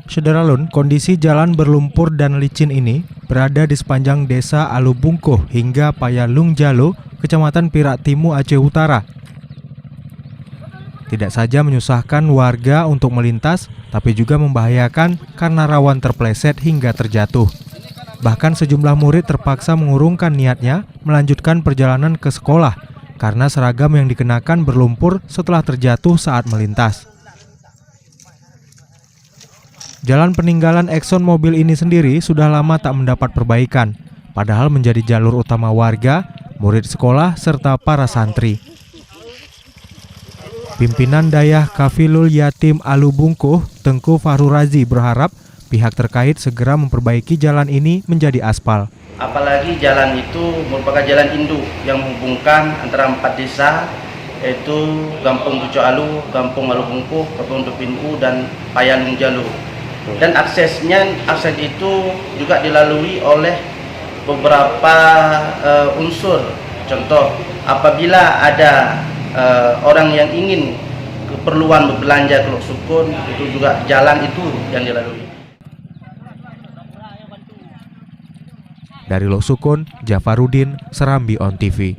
Sederalun, kondisi jalan berlumpur dan licin ini berada di sepanjang desa Alubungkuh hingga Payalung Jalo, Kecamatan Pirak Timu, Aceh Utara. Tidak saja menyusahkan warga untuk melintas, tapi juga membahayakan karena rawan terpleset hingga terjatuh. Bahkan sejumlah murid terpaksa mengurungkan niatnya melanjutkan perjalanan ke sekolah karena seragam yang dikenakan berlumpur setelah terjatuh saat melintas. Jalan peninggalan Exxon Mobil ini sendiri sudah lama tak mendapat perbaikan, padahal menjadi jalur utama warga, murid sekolah, serta para santri. Pimpinan Dayah Kafilul Yatim Alubungkuh, Tengku Fahru Razi, berharap pihak terkait segera memperbaiki jalan ini menjadi aspal. Apalagi jalan itu merupakan jalan induk yang menghubungkan antara 4 desa, yaitu Kampung Pucuk Alu, Kampung Alubungkuh, Kampung Tupinu, dan Payalung Jalo. Dan akses itu juga dilalui oleh beberapa unsur. Contoh, apabila ada orang yang ingin keperluan berbelanja ke Lok Sukun, itu juga jalan itu yang dilalui. Dari Lok Sukun, Jafarudin, Serambi On TV.